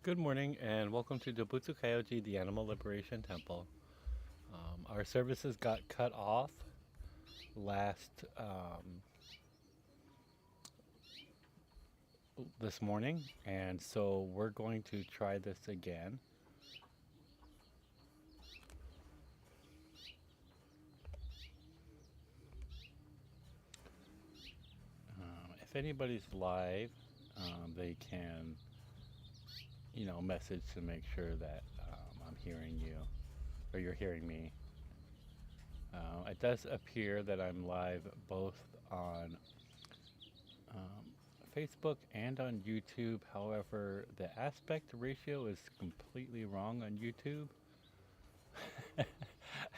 Good morning and welcome to Dobutsu-Kyoji, the Animal Liberation Temple. Our services got cut off last this morning, and so we're going to try this again. If anybody's live, they can, message to make sure that I'm hearing you or you're hearing me. It does appear that I'm live both on um, Facebook and on YouTube. However, the aspect ratio is completely wrong on YouTube.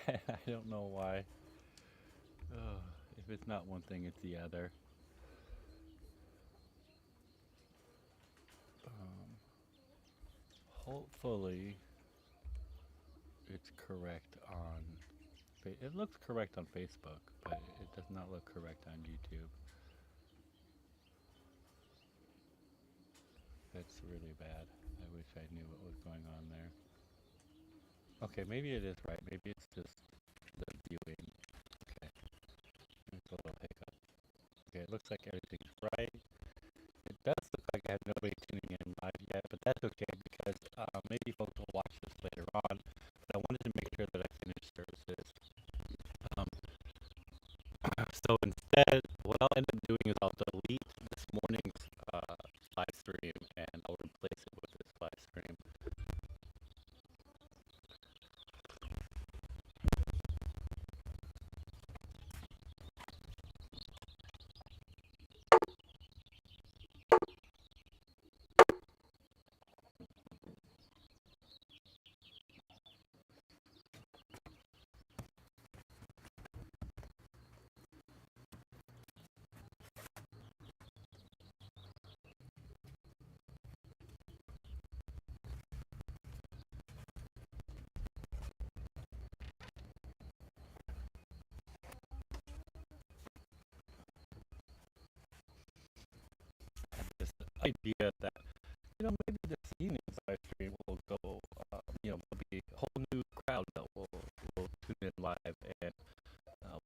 I don't know why. Ugh, if it's not one thing, it's the other. Um, Hopefully, it's correct on. It looks correct on Facebook, but it does not look correct on YouTube. That's really bad. I wish I knew what was going on there. Okay, maybe it is right. Maybe it's just the viewing. Okay, it's a little hiccup. Okay, it looks like everything's right. It does look like I have nobody tuning in live yet, but that's okay because maybe folks will watch this later on. But I wanted to make sure that I finished services. Um, so instead, what I'll end up doing is I'll delete this morning's live stream and I'll replace it with this live stream. This idea that maybe this evening's live stream will go, there'll be a whole new crowd that will tune in live, and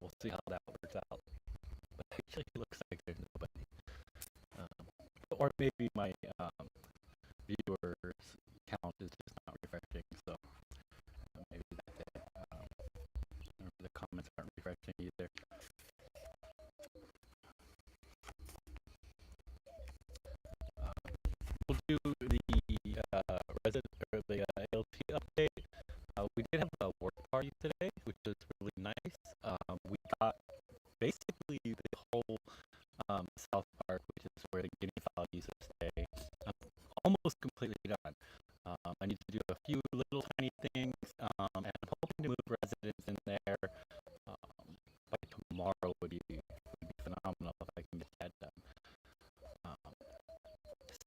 we'll see how that works out. But actually, it looks like there's nobody, um, or maybe my viewers count is just not refreshing. So maybe that's it. Or the comments aren't refreshing either. Um, we'll do the resident or the ALT update. We did have a work party today, which was really nice. We got basically the whole South Park, which is where the guinea fowl used to stay, um, almost completely done. I need to do a few little tiny things, and I'm hoping to move residents in there by tomorrow would be phenomenal if I can get that done. Um,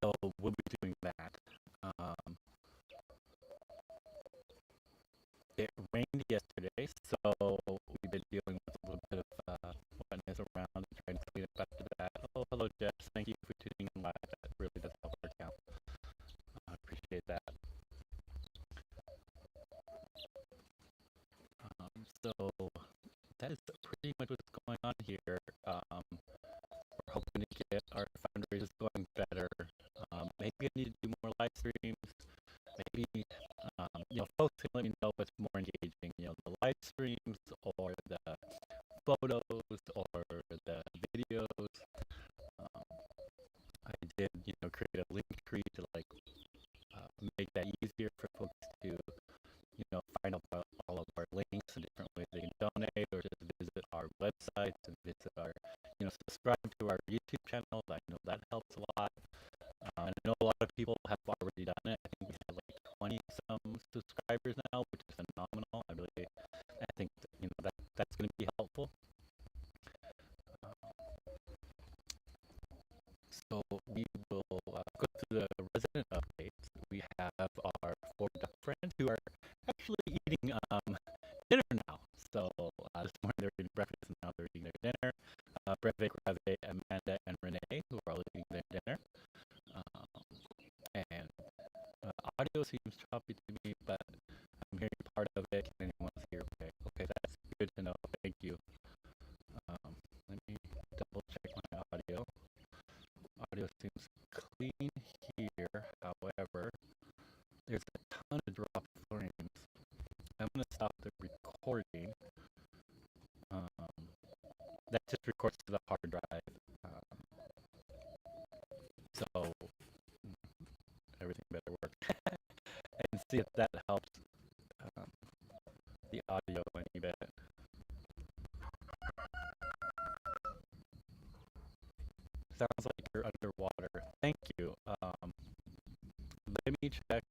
so we'll be doing that. Um, it rained yesterday, so we've been dealing with a little bit of wetness around and trying to clean up after that. Oh, hello, Jess. Thank you for tuning in live. That really does help our account. I appreciate that. So that is pretty much what's going on here. We're hoping to get our fundraisers going better. Maybe I need to do more live streams. Maybe folks can let me know what's more engaging. The live streams or the photos or the videos. Um, I did create a link tree to make that easier for folks to find out about all of our links and different ways they can donate or just visit our websites and visit our subscribe to our YouTube channel. I know that helps a lot. And I know a lot of people have already done it. I think we have like 20 some subscribers now, which is phenomenal. I think that's going to be helpful. So we will go to the resident updates. We have our four duck friends who are actually eating dinner now. So this morning they were eating breakfast and now they're eating their dinner. Breve, Grave, Amanda, and Renee, who are all eating their dinner. And audio seems choppy to me, but I'm hearing part of it. Can anyone hear? Okay, okay, that's good to know. Thank you. Let me double check my audio. Audio seems clean here. However, there's a ton of drop frames. I'm gonna stop the recording. Um, that just records to the hard drive. So everything better work. And see if that helps um, the audio any bit. Sounds like you're underwater. Thank you. Let me check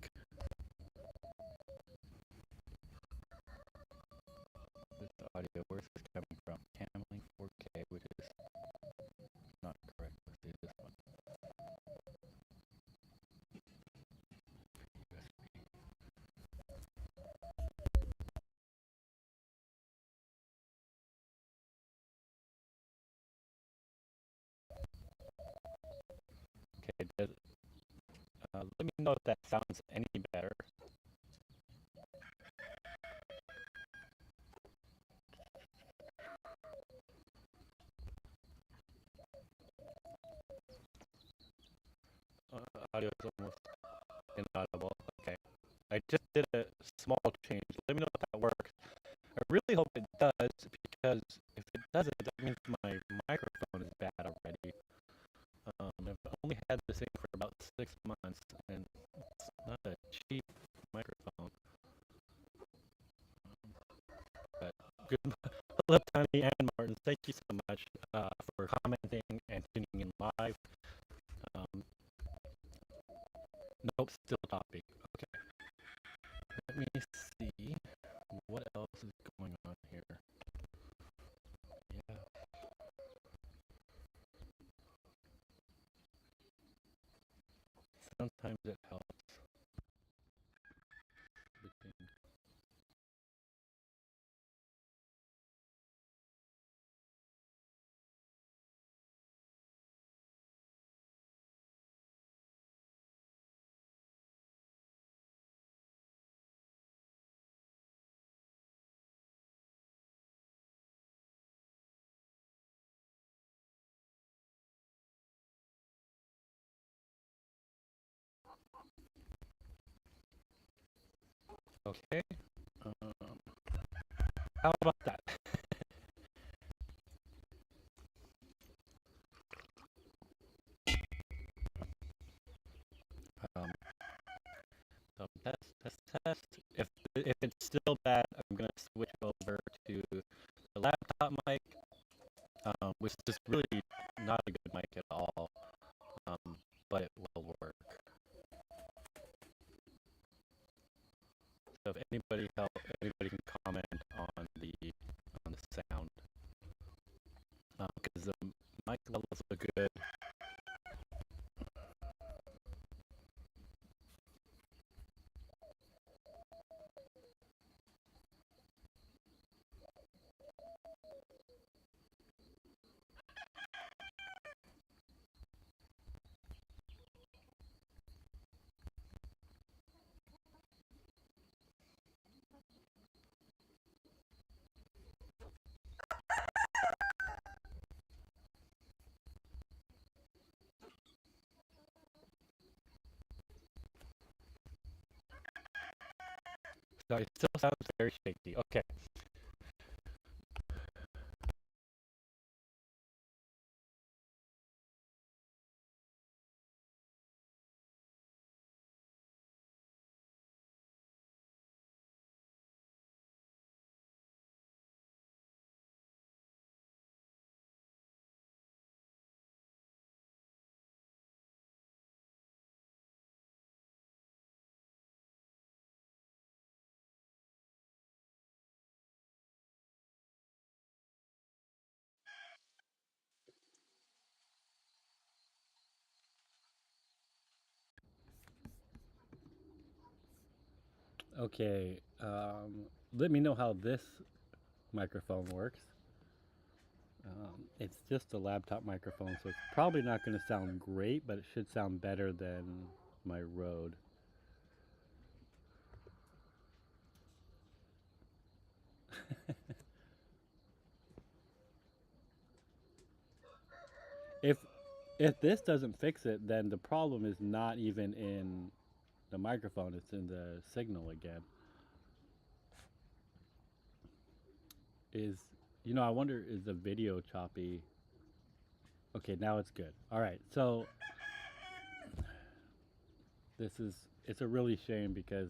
this audio. Where's this coming from? Camlink 4K, which is not correct. Let's do this one. USB. Okay, let me know if that sounds any better. Audio is almost inaudible. Okay. I just did a small change. Let me know if that works. I really hope it does, because if it doesn't, that means my microphone is bad already. I've only had this thing for about 6 months, and it's not a cheap microphone. But good luck, Tony and Martin. Thank you so much for commenting and tuning in live. Um, nope, still topic. Okay. Let me see what else is going on here. Yeah. Sometimes it helps. Between... Okay. Um, how about that? um, so test. If it's still bad, I'm gonna switch over to the laptop mic, which is really not a good mic at all, but it will work. So if anybody can comment on the sound, because the mic levels look good. So it still sounds very shaky. Okay. Okay. Let me know how this microphone works. It's just a laptop microphone, so it's probably not going to sound great, but it should sound better than my Rode. if if this doesn't fix it, then the problem is not even in the microphone, it's in the signal again. Is I wonder, is the video choppy? Okay, now it's good. All right, so it's a really shame because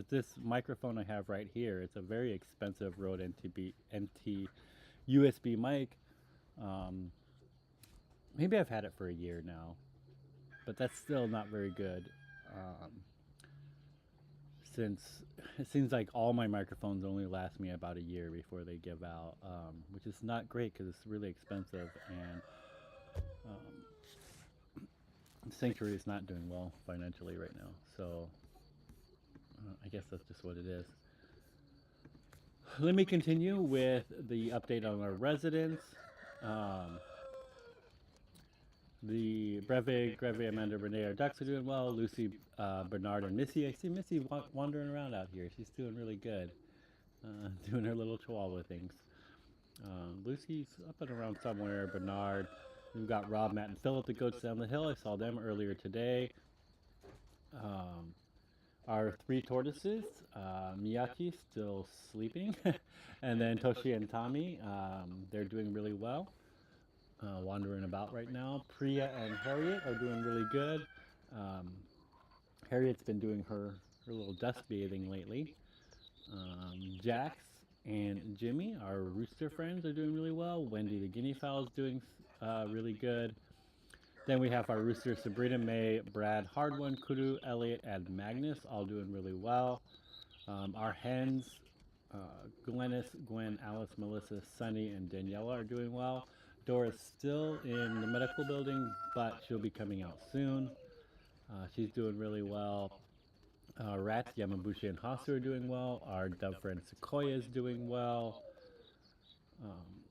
this microphone I have right here. It's a very expensive Rode NT USB mic. Um, Maybe I've had it for a year now, but that's still not very good. Um, since it seems like all my microphones only last me about a year before they give out, which is not great because it's really expensive, and Sanctuary is not doing well financially right now. So I guess that's just what it is. Let me continue with the update on our residents. Um, the Breve, Greve, Amanda, Renee, our ducks are doing well. Lucy, Bernard, and Missy. I see Missy wandering around out here. She's doing really good. Doing her little chihuahua things. Lucy's up and around somewhere. Bernard. We've got Rob, Matt, and Philip, the goats down the hill. I saw them earlier today. Our three tortoises, Miyaki still sleeping, and then Toshi and Tommy, they're doing really well, wandering about right now. Priya and Harriet are doing really good. Um, Harriet's been doing her little dust bathing lately. Jax and Jimmy, our rooster friends, are doing really well. Wendy the guinea fowl is doing really good. Then we have our roosters, Sabrina, May, Brad, Hardone, Kudu, Elliot, and Magnus, all doing really well. Our hens, Glennis, Gwen, Alice, Melissa, Sunny, and Daniela are doing well. Dora's still in the medical building, but she'll be coming out soon. She's doing really well. Rats, Yamabushi, and Hasu are doing well. Our dove friend Sequoia is doing well.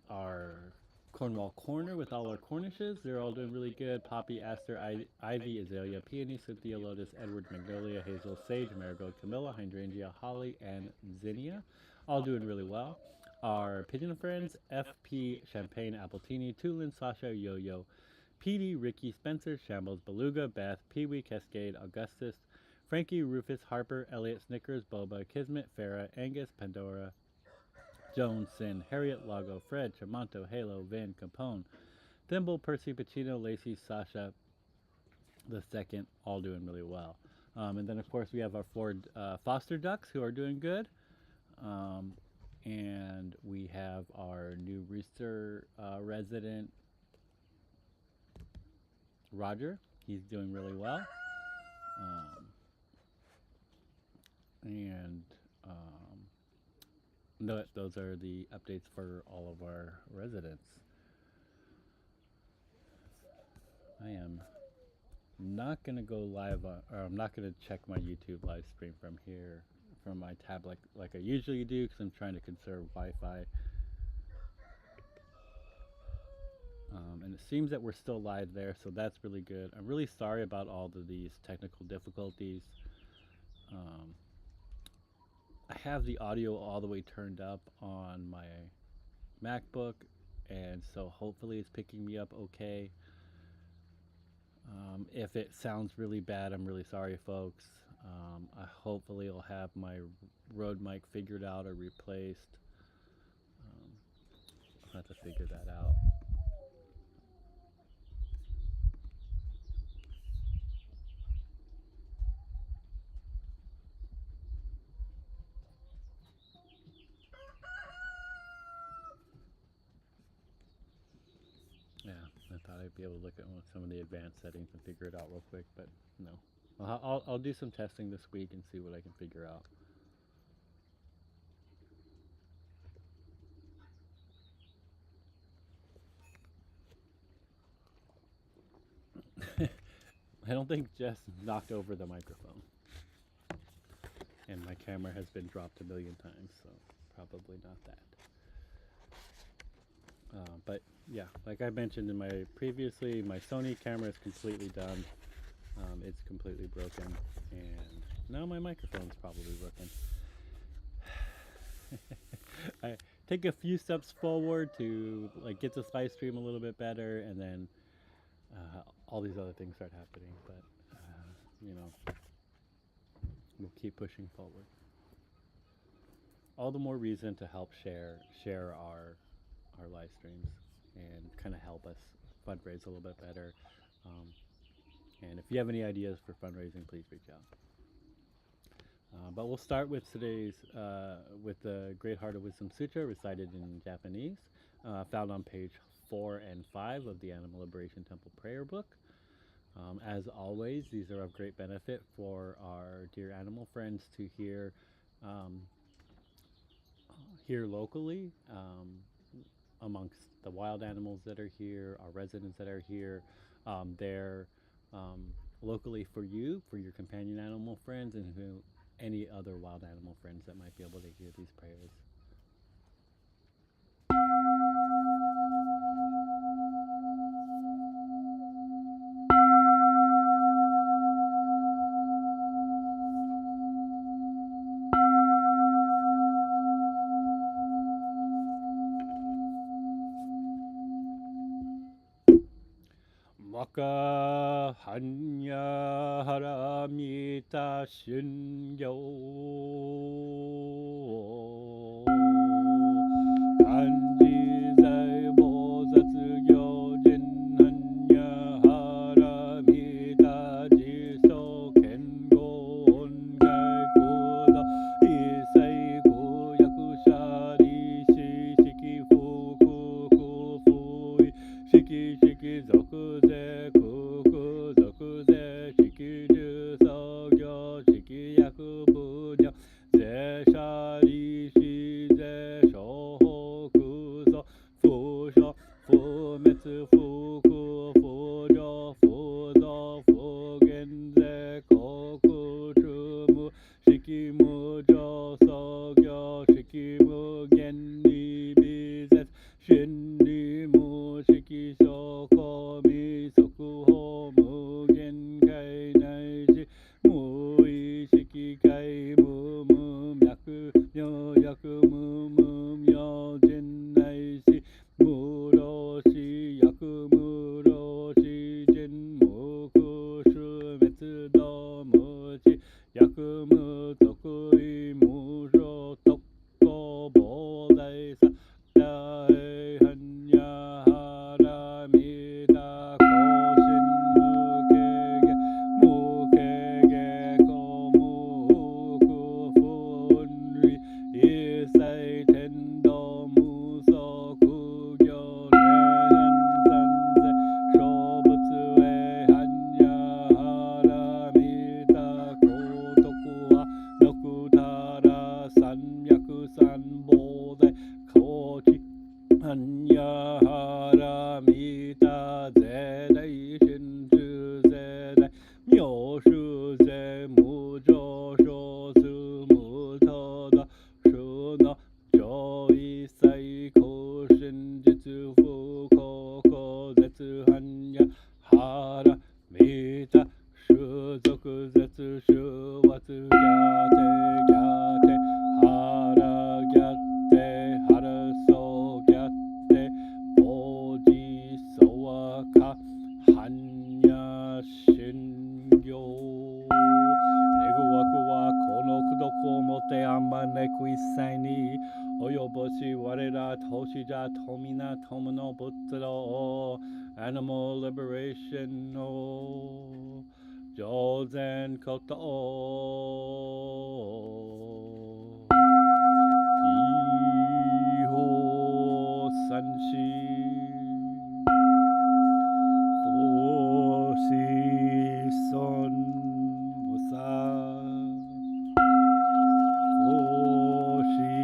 Our Cornwall Corner with all our Cornishes, they're all doing really good. Poppy, Aster, Ivy, Azalea, Peony, Cynthia, Lotus, Edward, Magnolia, Hazel, Sage, Marigold, Camilla, Hydrangea, Holly, and Zinnia, all doing really well. Our Pigeon friends, FP, Champagne, Appletini, Tulin, Sasha, Yo-Yo, Petey, Ricky, Spencer, Shambles, Beluga, Beth, Pee-wee, Cascade, Augustus, Frankie, Rufus, Harper, Elliot, Snickers, Boba, Kismet, Farah, Angus, Pandora, Jones, Sin, Harriet, Lago, Fred, Tremonto, Halo, Van, Capone, Thimble, Percy, Pacino, Lacey, Sasha, the second, all doing really well. And then, of course, we have our four foster ducks who are doing good. And we have our new rooster resident, Roger. He's doing really well. And those are the updates for all of our residents. I am not going to go live or I'm not going to check my YouTube live stream from here, from my tablet like I usually do, because I'm trying to conserve Wi-Fi. And it seems that we're still live there, so that's really good. I'm really sorry about all of these technical difficulties. I have the audio all the way turned up on my MacBook, and so hopefully it's picking me up okay. If it sounds really bad, I'm really sorry, folks. I hopefully will have my Rode mic figured out or replaced. I'll have to figure that out. Yeah, I thought I'd be able to look at some of the advanced settings and figure it out real quick, but no. I'll do some testing this week and see what I can figure out. I don't think Jess knocked over the microphone. And my camera has been dropped a million times, so probably not that. But yeah, like I mentioned in my previously, my Sony camera is completely done. It's completely broken, and now my microphone's probably broken. I take a few steps forward to like get this live stream a little bit better, and then all these other things start happening. But you know, we'll keep pushing forward. All the more reason to help share our live streams and kind of help us fundraise a little bit better. Um, and if you have any ideas for fundraising, please reach out. But we'll start with today's with the Great Heart of Wisdom Sutra recited in Japanese, found on page 4 and 5 of the Animal Liberation Temple Prayer Book. As always, these are of great benefit for our dear animal friends to hear um, here locally, amongst the wild animals that are here, our residents that are here. They're locally for you, for your companion animal friends, and who any other wild animal friends that might be able to hear these prayers. Waka hanya haramita shungyo kanji zai bozatsu gyojin hanya haramita jiso kengo ongai kodo isai koyaku shari shi shiki fuku kufui shiki shiki zoku ze kuku zoku ze shiki ju so gyo shiki yaku bunyo ze shari shi ze shohoku so fu sho fu metsu fuku fu ryo fu zo fu gen ze koku chumu shiki mu jo so gyo shiki mu gen ni bi zetsu shin ni mu shiki shoko mi soku ho mu gen kai nai shi mu i shiki kai mu mu myaku myo yaku mu mu myo jin nai shi mu ro shi yaku mu ro shi jin mu ku shu metsu do mu chi yaku mu toku i mu ro tokko bo dai sa dai hanya hara mida koshin mukege ko muku funri isai tendo muso kugyo nen sanze shobutsu e hanya hara mida kotoku wa nokutara sanmyaku sanbodai kochi hanya hara mita zedai shinju zedai myoshu ze mujo sho su mutoda shuno jo isai koshin jitsu fuko zetsu hanya hara mita shuzoku zetsu shuwatsu gyate gyate hara gyate hara so gyate boji soaka hanya shingyo negu waku wa kono kudoko mote amaneku isai ni oyoboshi warera toshija tomina tomono butsudo animal liberation no jozen koto jiho sanshi foshi son musa foshi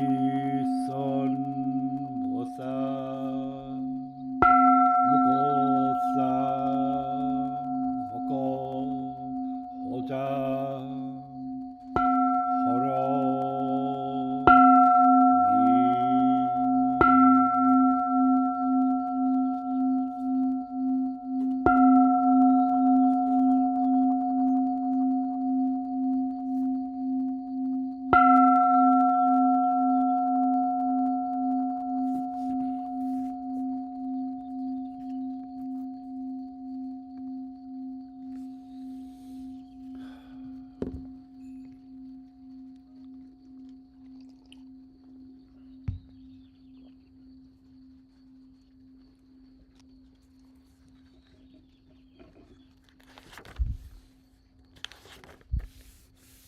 son musa muko sa moko hoja horo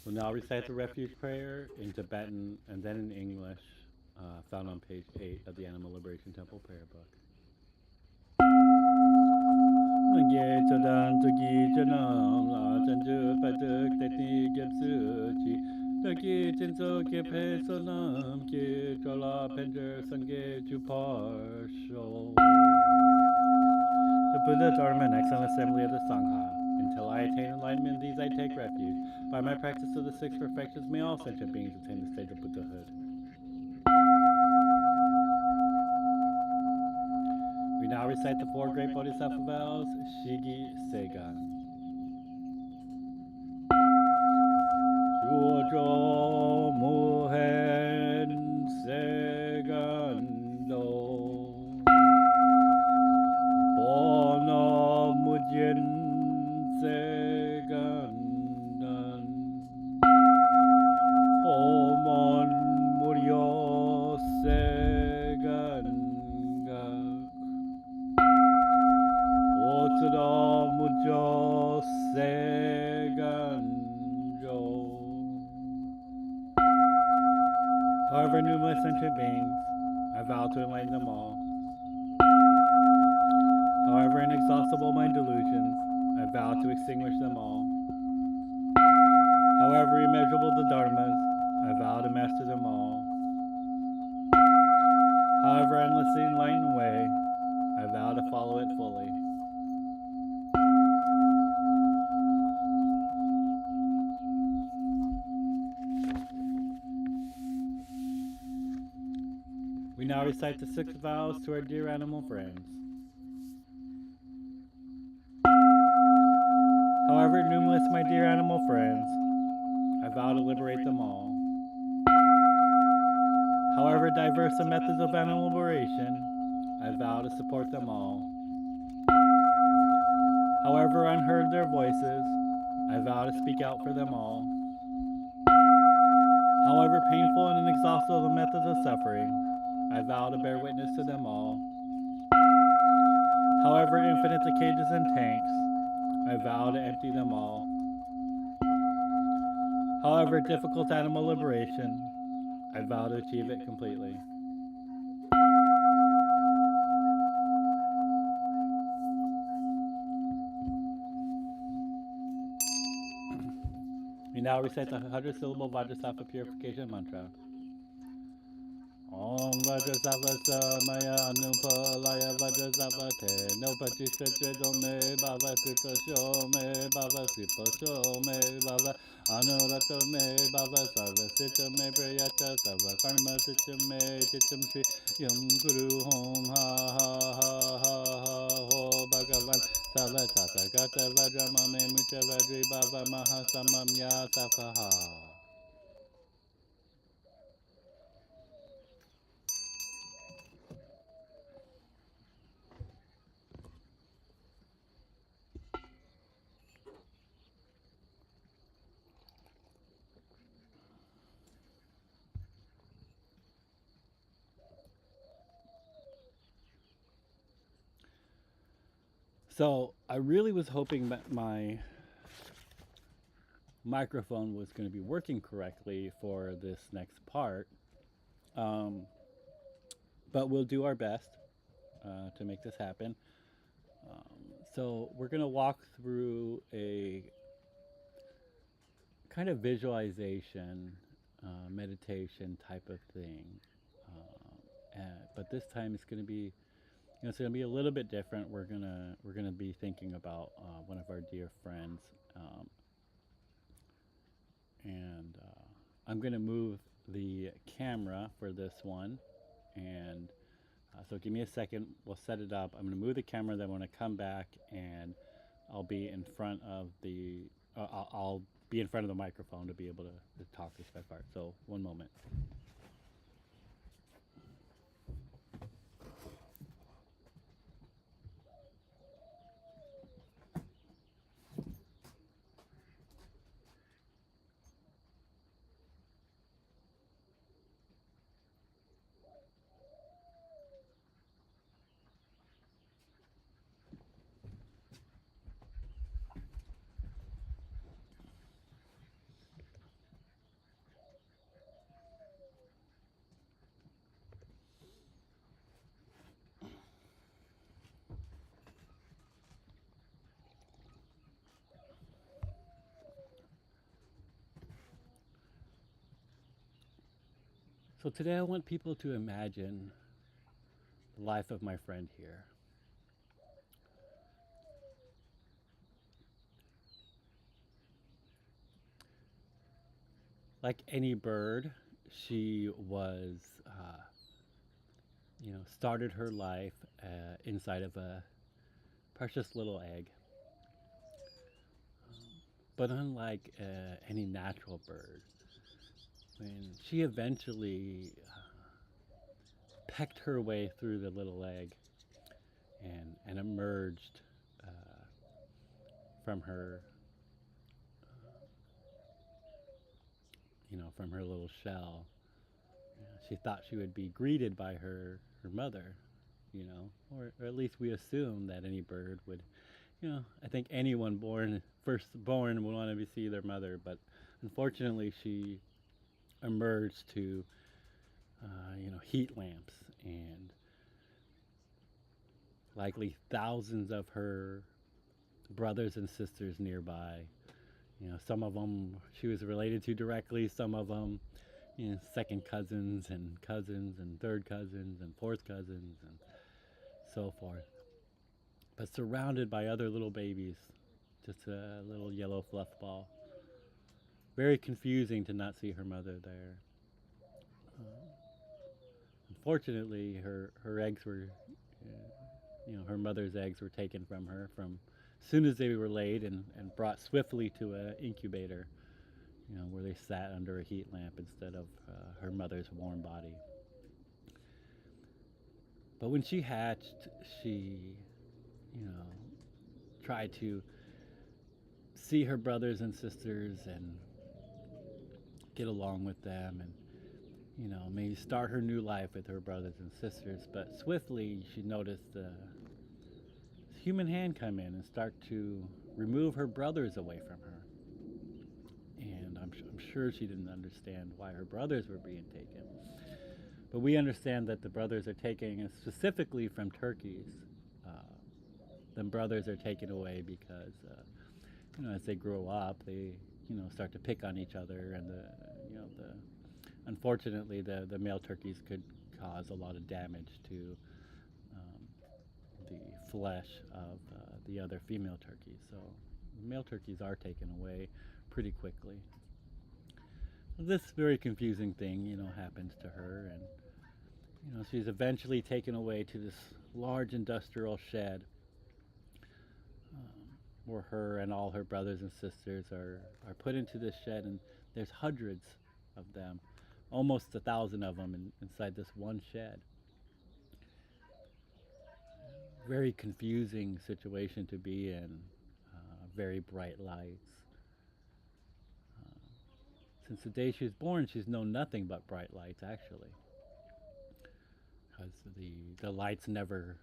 We'll now recite the refuge prayer in Tibetan and then in English, found on page 8 of the Animal Liberation Temple prayer book. Nge chodan tuki chanam la chanju patuk teti gyapsu chi Taki chinso ke pe sonam ki chola penjer sange chupar sho. The Buddha, Dharma, and excellent assembly of the Sangha. Until I attain enlightenment in these, I take refuge. By my practice of the six perfections, may all sentient beings attain the stage of Buddhahood. We now recite the four great Bodhisattva vows, Shigi Segan. Shujo Muhen Segando Bono Mujin Segandan Omon Muryo Seganga Otsudo Mujo Seganjo. However numerous sentient beings, I vow to enlighten them all. However inexhaustible my delusions, I vow to extinguish them all. However immeasurable the dharmas, I vow to master them all. However endlessly enlightened way, I vow to follow it fully. We now recite the 6 vows to our dear animal friends. However numerous my dear animal friends, I vow to liberate them all. However diverse the methods of animal liberation, I vow to support them all. However unheard their voices, I vow to speak out for them all. However painful and inexhaustible the methods of suffering, I vow to bear witness to them all. However infinite the cages and tanks, I vow to empty them all. However difficult animal liberation, I vow to achieve it completely. We now recite the 100-syllable Vajrasattva purification mantra. Om Vajrasattva Samaya Anupalaya Vajrasattva Te Nopachisha Chedome Baba Krita Shome Baba Sipa Shome Baba Anurata Me Baba Sarva Sita Me Prayata Sarva Karma Sita Me Chitam Shri Yam Guru Hom Ha Ha Ha Ha Ha Ho Bhagavan Sava Tata Gata Vajramame Mucha Vajri Baba Mahasamamya Safaha. So I really was hoping that my microphone was going to be working correctly for this next part, but we'll do our best to make this happen. So we're going to walk through a kind of visualization, meditation type of thing, but this time it's going to be it's going to be a little bit different. We're gonna be thinking about one of our dear friends, and I'm gonna move the camera for this one, and so give me a second. We'll set it up. I'm gonna move the camera. Then when I come back, and I'll be in front of the I'll be in front of the microphone to be able to talk this part. So one moment. So today I want people to imagine the life of my friend here. Like any bird, she was, started her life inside of a precious little egg. But unlike any natural bird, when she eventually pecked her way through the little egg and emerged from her, from her little shell, she thought she would be greeted by her mother, or at least we assume that any bird would. I think anyone first born would want to see their mother, but unfortunately, she emerged to, heat lamps and likely thousands of her brothers and sisters nearby. Some of them she was related to directly, some of them, second cousins and third cousins and fourth cousins and so forth. But surrounded by other little babies, just a little yellow fluff ball. Very confusing to not see her mother there. Unfortunately, her eggs were, her mother's eggs were taken from her from as soon as they were laid and brought swiftly to an incubator, where they sat under a heat lamp instead of her mother's warm body. But when she hatched, she, tried to see her brothers and sisters and get along with them and maybe start her new life with her brothers and sisters. But swiftly she noticed the human hand come in and start to remove her brothers away from her. And I'm sure she didn't understand why her brothers were being taken. But we understand that the brothers are taken specifically from turkeys. The brothers are taken away because, as they grow up, they, start to pick on each other, and unfortunately, the male turkeys could cause a lot of damage to the flesh of the other female turkeys. So male turkeys are taken away pretty quickly. This very confusing thing, happens to her, and she's eventually taken away to this large industrial shed where her and all her brothers and sisters are put into this shed, and there's hundreds of them, almost 1,000 of them inside this one shed. Very confusing situation to be in. Very bright lights. Since the day she was born, she's known nothing but bright lights, actually, because the lights never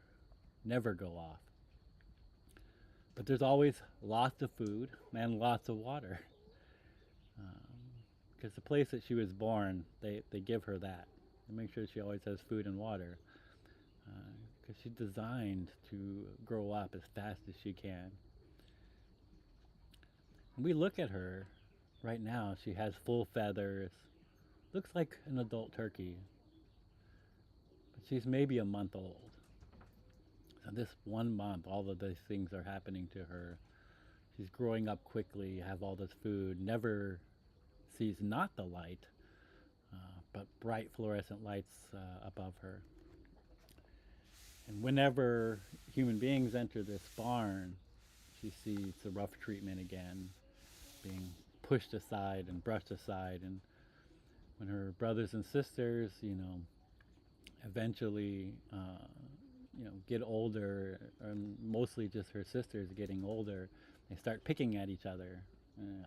go off. But there's always lots of food and lots of water, because the place that she was born, they give her that. They make sure she always has food and water, because she's designed to grow up as fast as she can. When we look at her right now, she has full feathers, looks like an adult turkey, but she's maybe a month old. So this 1 month, all of these things are happening to her. She's growing up quickly, have all this food, never sees not the light, but bright fluorescent lights above her. And whenever human beings enter this barn, she sees the rough treatment again, being pushed aside and brushed aside. And when her brothers and sisters, eventually, get older, and mostly just her sisters getting older, they start picking at each other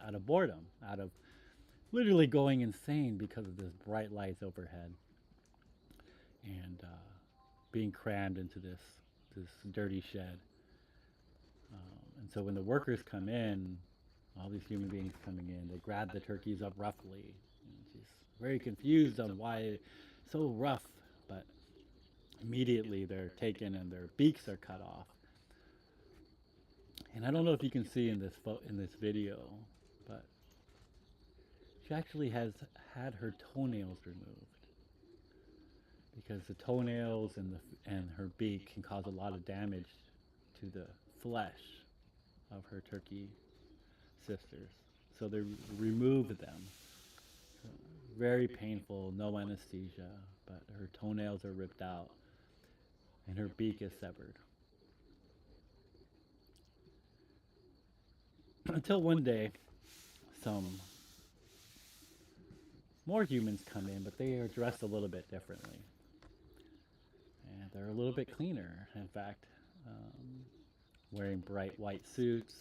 out of boredom, out of literally going insane because of this bright lights overhead, and being crammed into this dirty shed. And so when the workers come in, all these human beings coming in, they grab the turkeys up roughly. And she's very confused on why it's so rough, but immediately they're taken and their beaks are cut off. And I don't know if you can see in this video, but she actually has had her toenails removed. because the toenails and her beak can cause a lot of damage to the flesh of her turkey sisters. So they remove them. Very painful, no anesthesia, but her toenails are ripped out and her beak is severed. Until one day, some more humans come in, but they are dressed a little bit differently. And they're a little bit cleaner, in fact, um, wearing bright white suits.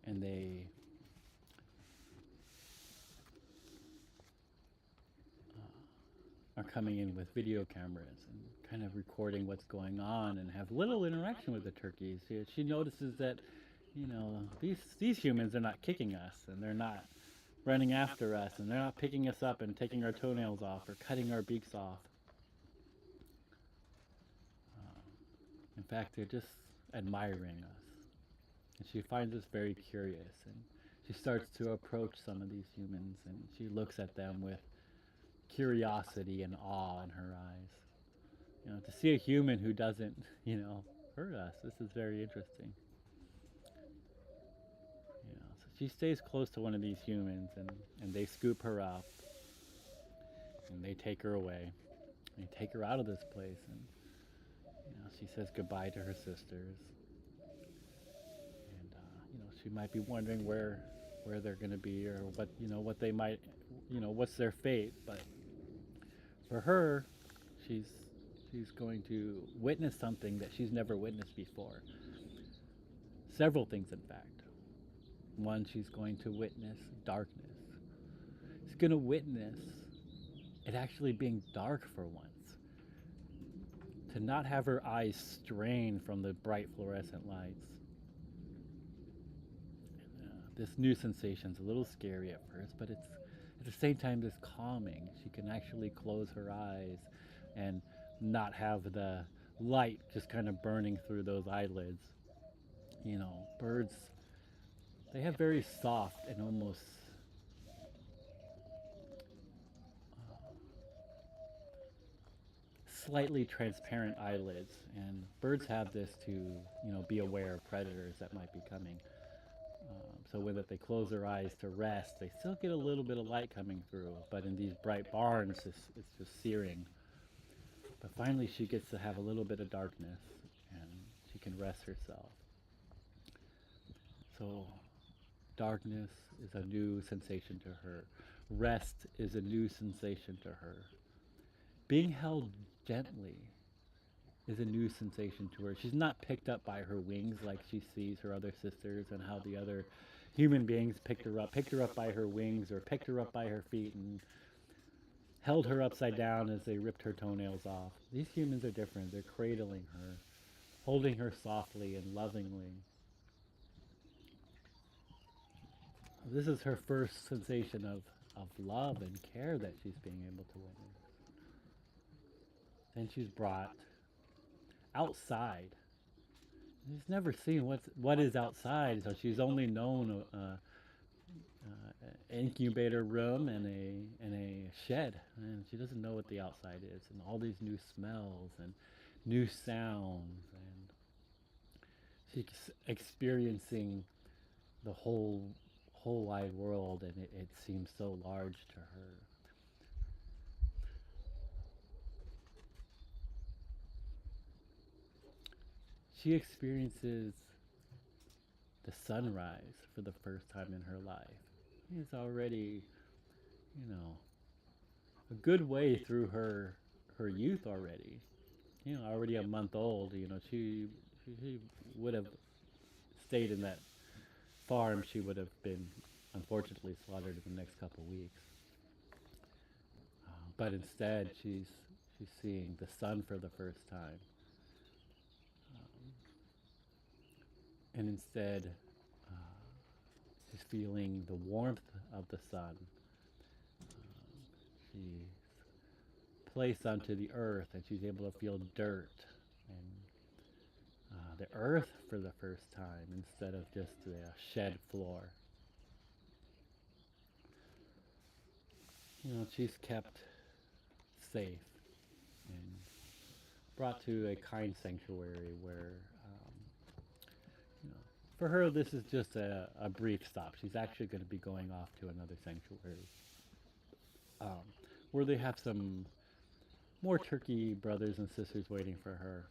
And they are coming in with video cameras and kind of recording what's going on and have little interaction with the turkeys. She notices that, these humans are not kicking us and they're not running after us and they're not picking us up and taking our toenails off or cutting our beaks off. In fact, they're just admiring us. And she finds this very curious and she starts to approach some of these humans and she looks at them with curiosity and awe in her eyes. To see a human who doesn't, hurt us, this is very interesting. So she stays close to one of these humans and they scoop her up and they take her away. They take her out of this place and she says goodbye to her sisters. And she might be wondering where they're going to be or what they might, what's their fate. But for her, she's she's going to witness something that she's never witnessed before. Several things, in fact. One, she's going to witness darkness. She's going to witness it actually being dark for once. To not have her eyes strained from the bright fluorescent lights. This new sensation's a little scary at first, but it's at the same time it's calming. She can actually close her eyes and not have the light just kind of burning through those eyelids. Birds, they have very soft and almost slightly transparent eyelids, and birds have this to, be aware of predators that might be coming. So when they close their eyes to rest, they still get a little bit of light coming through, but in these bright barns, it's just searing. But finally, she gets to have a little bit of darkness, and she can rest herself. So darkness is a new sensation to her. Rest is a new sensation to her. Being held gently is a new sensation to her. She's not picked up by her wings like she sees her other sisters and how the other human beings picked her up by her wings or picked her up by her feet and held her upside down as they ripped her toenails off. These humans are different. They're cradling her, holding her softly and lovingly. This is her first sensation of love and care that she's being able to witness. Then she's brought outside. She's never seen what is outside, so she's only known an incubator room and a shed, and she doesn't know what the outside is, and all these new smells and new sounds, and she's experiencing the whole wide world, and it seems so large to her. She experiences the sunrise for the first time in her life. It's already, you know, a good way through her youth already. Already a month old. She would have stayed in that farm. She would have been unfortunately slaughtered in the next couple of weeks. But instead, she's seeing the sun for the first time, and instead, she's feeling the warmth of the sun. She's placed onto the earth, and she's able to feel dirt and the earth for the first time instead of just the shed floor. She's kept safe and brought to a kind sanctuary where, you know, for her, this is just a brief stop. She's actually going to be going off to another sanctuary um, where they have some more turkey brothers and sisters waiting for her.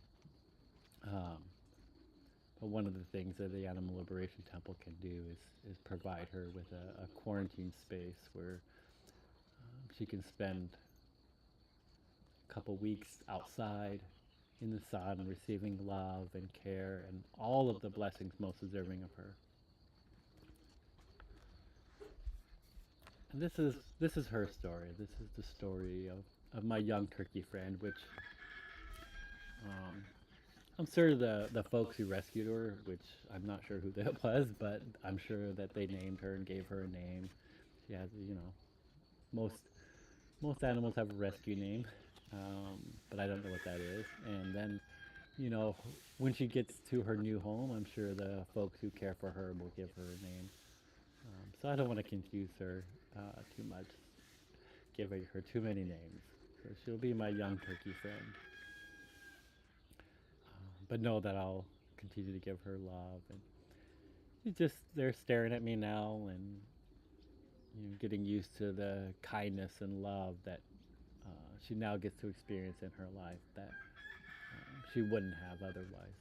Um, but one of the things that the Animal Liberation Temple can do is provide her with a quarantine space where she can spend a couple weeks outside in the sun, receiving love and care and all of the blessings most deserving of her. And this is her story. This is the story of my young turkey friend, which um, I'm sure the folks who rescued her, which I'm not sure who that was, but I'm sure that they named her and gave her a name. She has, most most animals have a rescue name, but I don't know what that is. And then, you know, when she gets to her new home, I'm sure the folks who care for her will give her a name. So I don't want to confuse her too much, giving her too many names. So she'll be my young turkey friend. But know that I'll continue to give her love. And she's just there staring at me now and getting used to the kindness and love that she now gets to experience in her life that she wouldn't have otherwise.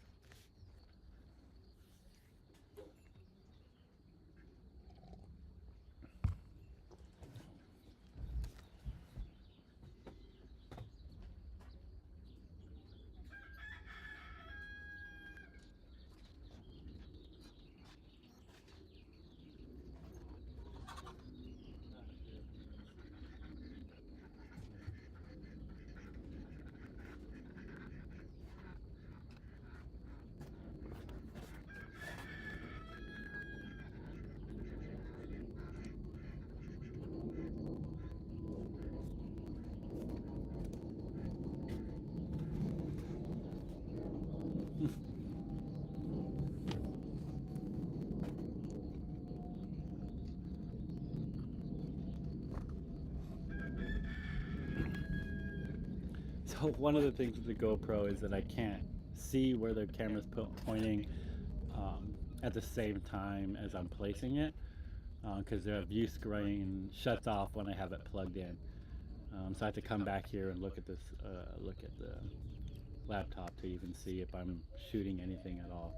So one of the things with the GoPro is that I can't see where the camera's pointing at the same time as I'm placing it because the view screen shuts off when I have it plugged in. So I have to come back here and look at the laptop to even see if I'm shooting anything at all.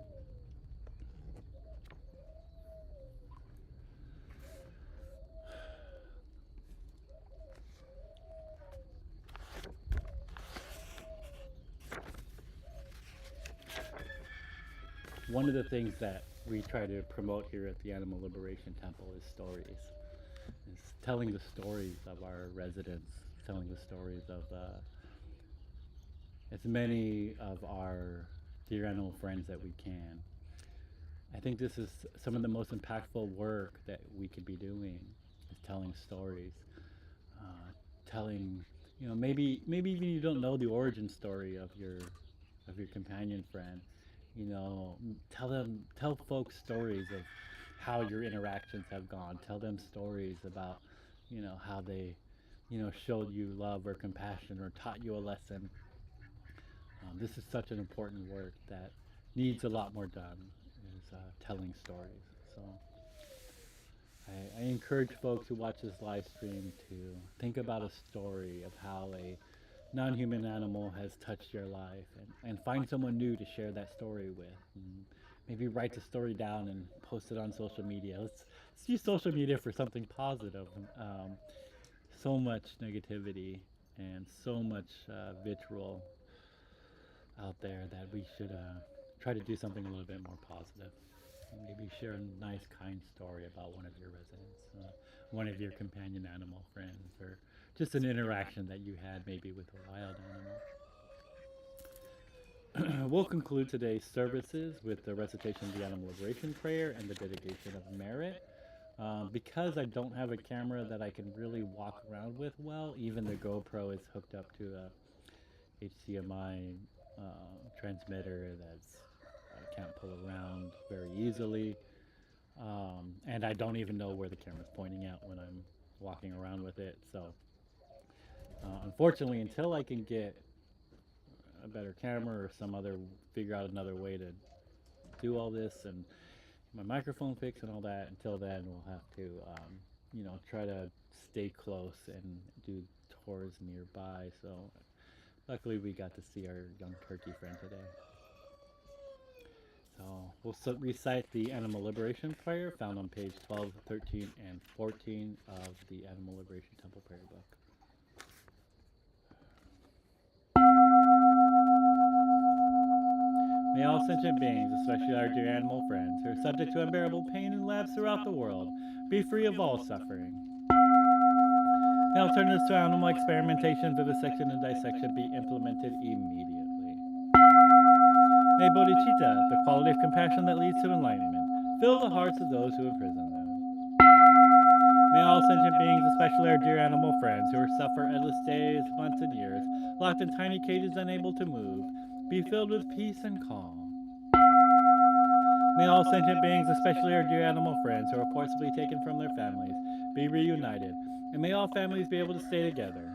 One of the things that we try to promote here at the Animal Liberation Temple is stories. Is telling the stories of our residents, telling the stories of as many of our dear animal friends that we can. I think this is some of the most impactful work that we could be doing is telling stories, telling maybe even you don't know the origin story of your companion friend. Tell folks stories of how your interactions have gone. Tell them stories about how they showed you love or compassion or taught you a lesson. This is such an important work that needs a lot more done. Is telling stories. So I encourage folks who watch this live stream to think about a story of how a non-human animal has touched your life and find someone new to share that story with. And maybe write the story down and post it on social media. Let's use social media for something positive. So much negativity and so much vitriol out there that we should try to do something a little bit more positive. Maybe share a nice, kind story about one of your residents, one of your companion animal friends, or just an interaction that you had maybe with a wild animal. We'll conclude today's services with the recitation of the Animal Liberation Prayer and the dedication of merit. Because I don't have a camera that I can really walk around with well, even the GoPro is hooked up to a HDMI transmitter that's I can't pull around very easily. And I don't even know where the camera's pointing at when I'm walking around with it. So, unfortunately, until I can get a better camera or some other, figure out another way to do all this and my microphone fixed and all that, until then, we'll have to, try to stay close and do tours nearby. So, luckily, we got to see our young turkey friend today. So we'll recite the Animal Liberation Prayer found on page 12, 13, and 14 of the Animal Liberation Temple Prayer Book. May all sentient beings, especially our dear animal friends, who are subject to unbearable pain in labs throughout the world, be free of all suffering. May alternatives to animal experimentation, vivisection, and dissection be implemented immediately. May bodhicitta, the quality of compassion that leads to enlightenment, fill the hearts of those who imprison them. May all sentient beings, especially our dear animal friends who suffer endless days, months, and years, locked in tiny cages unable to move, be filled with peace and calm. May all sentient beings, especially our dear animal friends who are forcibly taken from their families, be reunited, and may all families be able to stay together.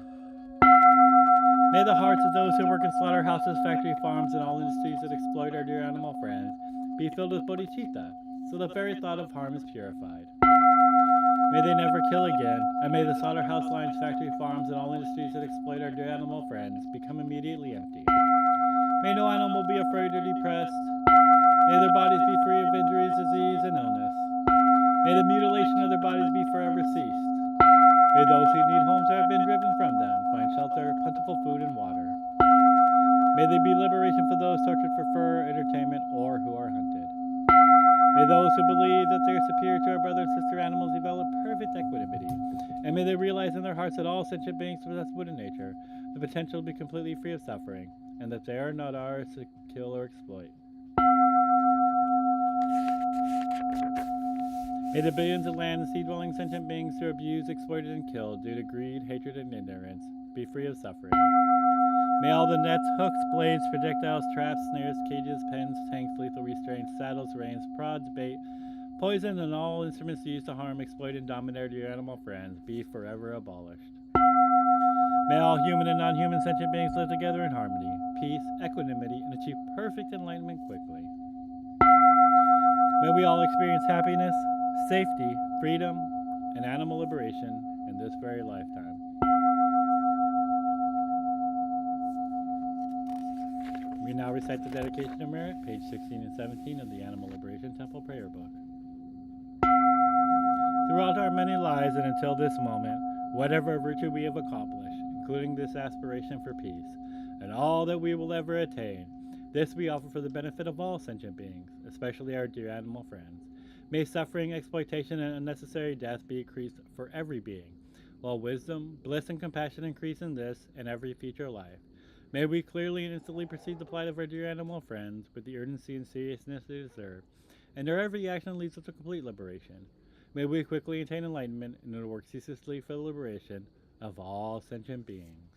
May the hearts of those who work in slaughterhouses, factory farms, and all industries that exploit our dear animal friends be filled with bodhicitta, so the very thought of harm is purified. May they never kill again, and may the slaughterhouse lines, factory farms, and all industries that exploit our dear animal friends become immediately empty. May no animal be afraid or depressed. May their bodies be free of injuries, disease, and illness. May the mutilation of their bodies be forever ceased. May those who need homes or have been driven from them find shelter, plentiful food, and water. May there be liberation for those tortured for fur, entertainment, or who are hunted. May those who believe that they are superior to our brother and sister animals develop perfect equanimity, and may they realize in their hearts that all sentient beings possess Buddha nature, the potential to be completely free of suffering, and that they are not ours to kill or exploit. May the billions of land and sea-dwelling sentient beings who are abused, exploited, and killed due to greed, hatred, and ignorance be free of suffering. May all the nets, hooks, blades, projectiles, traps, snares, cages, pens, tanks, lethal restraints, saddles, reins, prods, bait, poison, and all instruments used to harm, exploit, and dominate your animal friends be forever abolished. May all human and non-human sentient beings live together in harmony, peace, equanimity, and achieve perfect enlightenment quickly. May we all experience happiness, safety, freedom, and animal liberation in this very lifetime. We now recite the dedication of merit, page 16 and 17 of the Animal Liberation Temple Prayer Book. Throughout our many lives and until this moment, whatever virtue we have accomplished, including this aspiration for peace, and all that we will ever attain, this we offer for the benefit of all sentient beings, especially our dear animal friends. May suffering, exploitation, and unnecessary death be increased for every being, while wisdom, bliss, and compassion increase in this and every future life. May we clearly and instantly perceive the plight of our dear animal friends with the urgency and seriousness they deserve, and their every action leads us to complete liberation. May we quickly attain enlightenment and work ceaselessly for the liberation of all sentient beings.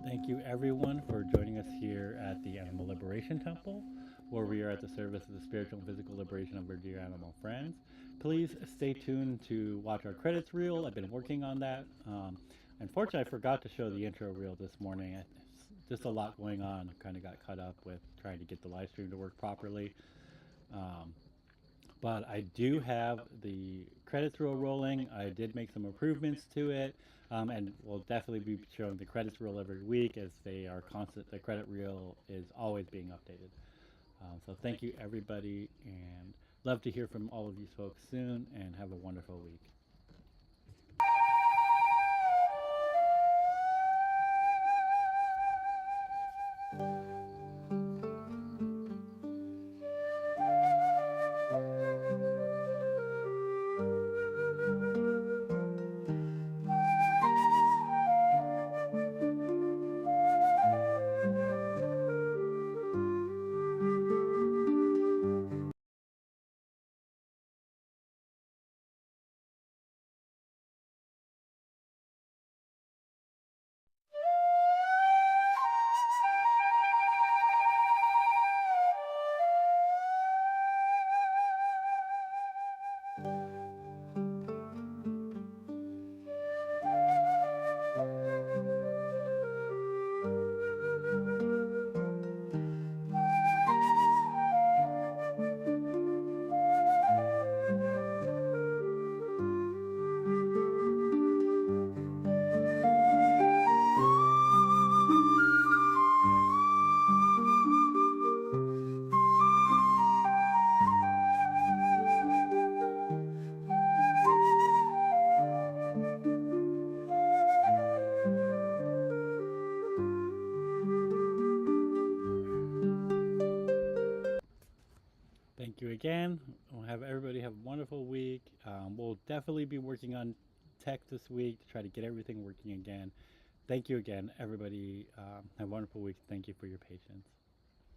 Thank you, everyone, for joining us here at the Animal Liberation Temple, where we are at the service of the spiritual and physical liberation of our dear animal friends. Please stay tuned to watch our credits reel. I've been working on that. Unfortunately, I forgot to show the intro reel this morning. Just a lot going on. I kind of got caught up with trying to get the live stream to work properly. But I do have the credits reel rolling. I did make some improvements to it, and we'll definitely be showing the credits reel every week as they are constant. The credit reel is always being updated. So thank you, everybody, and love to hear from all of you folks soon, and have a wonderful week. again, we'll have everybody have a wonderful week. We'll definitely be working on tech this week to try to get everything working again. Thank you again, everybody. Have a wonderful week. Thank you for your patience.